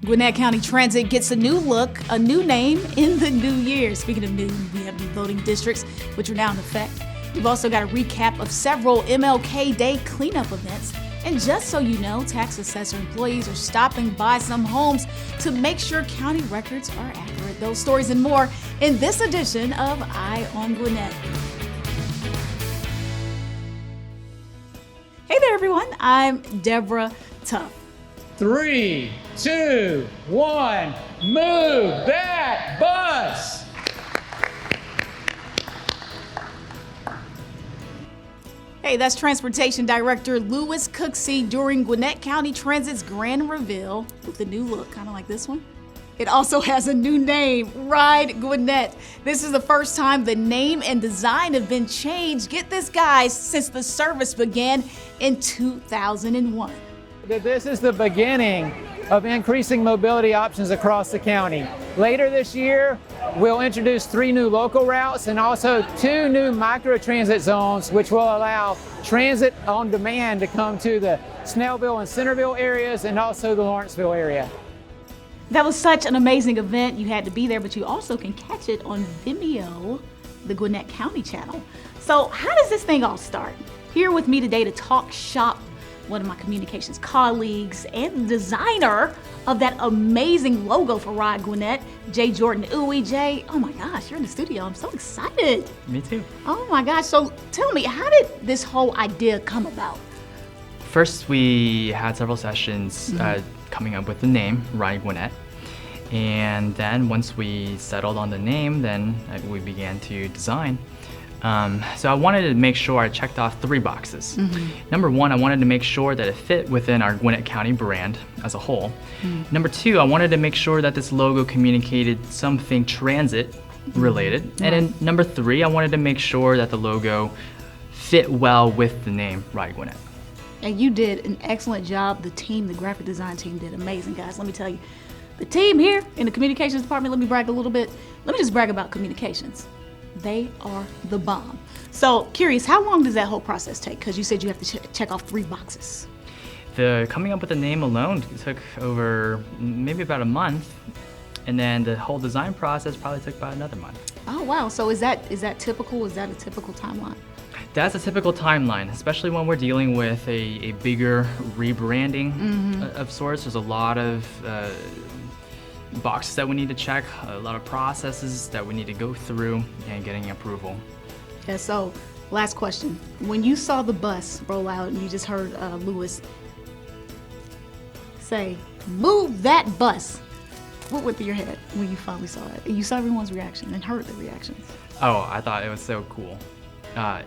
Gwinnett County Transit gets a new look, a new name in the new year. Speaking of new, we have new voting districts, which are now in effect. We've also got a recap of several MLK Day cleanup events. And just so you know, tax assessor employees are stopping by some homes to make sure county records are accurate. Those stories and more in this edition of Eye on Gwinnett. Hey there, everyone. I'm Deborah Tuff. 3, 2, 1, move that bus! Hey, that's Transportation Director Louis Cooksey during Gwinnett County Transit's grand reveal with the new look, kind of like this one. It also has a new name, Ride Gwinnett. This is the first time the name and design have been changed, get this guys, since the service began in 2001. This is the beginning of increasing mobility options across the county. Later this year, we'll introduce 3 new local routes and also 2 new micro-transit zones, which will allow transit on demand to come to the Snellville and Centerville areas and also the Lawrenceville area. That was such an amazing event. You had to be there, but you also can catch it on Vimeo, the Gwinnett County channel. So how does this thing all start? Here with me today to talk shop, one of my communications colleagues and the designer of that amazing logo for Ride Gwinnett, Jay Jordan. Ooh, Jay, oh my gosh, you're in the studio. I'm so excited. Me too. Oh my gosh, so tell me, how did this whole idea come about? First, we had several sessions coming up with the name, Ride Gwinnett. And then once we settled on the name, then we began to design. So I wanted to make sure I checked off 3 boxes. Number 1, I wanted to make sure that it fit within our Gwinnett County brand as a whole. Number 2, I wanted to make sure that this logo communicated something transit related. And then number 3, I wanted to make sure that the logo fit well with the name Ride Gwinnett. And you did an excellent job. The team, the graphic design team did amazing, guys. Let me tell you, the team here in the communications department, let me brag a little bit. Let me just brag about communications. They are the bomb. So curious, how long does that whole process take? Because you said you have to check off 3 boxes. The coming up with the name alone took over maybe about a month, and then the whole design process probably took about another month. Oh wow, so is that typical? Is that a typical timeline? That's a typical timeline, especially when we're dealing with a bigger rebranding of sorts. There's a lot of boxes that we need to check, a lot of processes that we need to go through and getting approval. Yeah, so last question. When you saw the bus roll out and you just heard Louis say, move that bus, what went through your head when you finally saw it? And you saw everyone's reaction and heard the reactions. Oh, I thought it was so cool.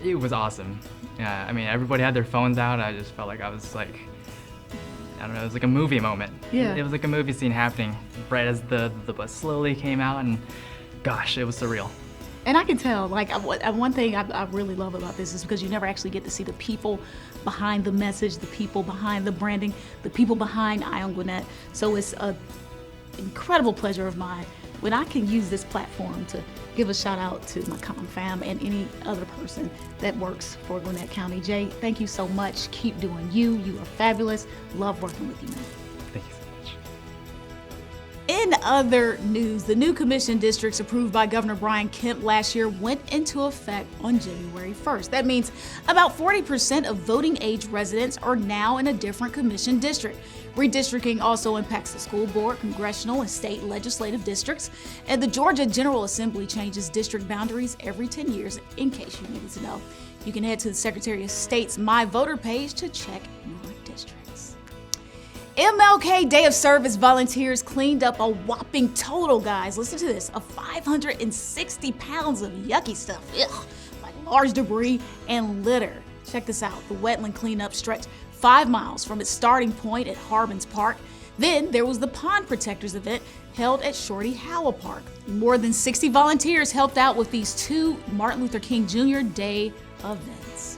It was awesome. I mean, everybody had their phones out. I just felt like I was like, I don't know, it was like a movie moment. Yeah. It was like a movie scene happening right as the bus slowly came out, and gosh, it was surreal. And I can tell, like, one thing I really love about this is because you never actually get to see the people behind the message, the people behind the branding, the people behind Eye on Gwinnett. So it's an incredible pleasure of mine when I can use this platform to give a shout out to my fam and any other person that works for Gwinnett County. Jay, thank you so much. Keep doing you. You are fabulous. Love working with you, man. Thank you so much. In other news, the new commission districts approved by Governor Brian Kemp last year went into effect on January 1st. That means about 40% of voting age residents are now in a different commission district. Redistricting also impacts the school board, congressional, and state legislative districts. And the Georgia General Assembly changes district boundaries every 10 years, in case you needed to know. You can head to the Secretary of State's My Voter page to check your districts. MLK Day of Service volunteers cleaned up a whopping total, guys, listen to this, of 560 pounds of yucky stuff, like large debris and litter. Check this out, the wetland cleanup stretched 5 miles from its starting point at Harbins Park. Then there was the Pond Protectors event held at Shorty Howell Park. More than 60 volunteers helped out with these 2 Martin Luther King Jr. Day events.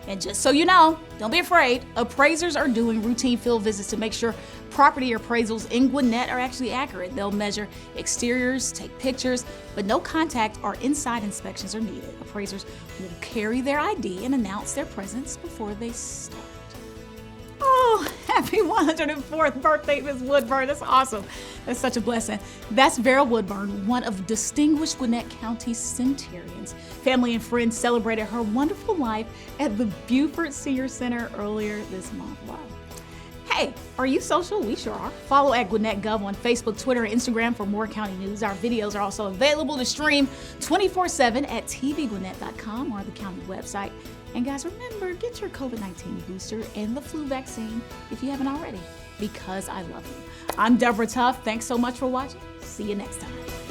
And just so you know, don't be afraid, appraisers are doing routine field visits to make sure property appraisals in Gwinnett are actually accurate. They'll measure exteriors, take pictures, but no contact or inside inspections are needed. Appraisers will carry their ID and announce their presence before they start. Oh, Happy 104th birthday, Ms. Woodburn. That's awesome. That's such a blessing. That's Vera Woodburn, one of distinguished Gwinnett County centurions. Family and friends celebrated her wonderful life at the Buford Senior Center earlier this month. Wow. Hey, are you social? We sure are. Follow at Gwinnett Gov on Facebook, Twitter, and Instagram for more county news. Our videos are also available to stream 24/7 at tvgwinnett.com or the county website. And guys, remember, get your COVID-19 booster and the flu vaccine if you haven't already, because I love you. I'm Deborah Tuff. Thanks so much for watching. See you next time.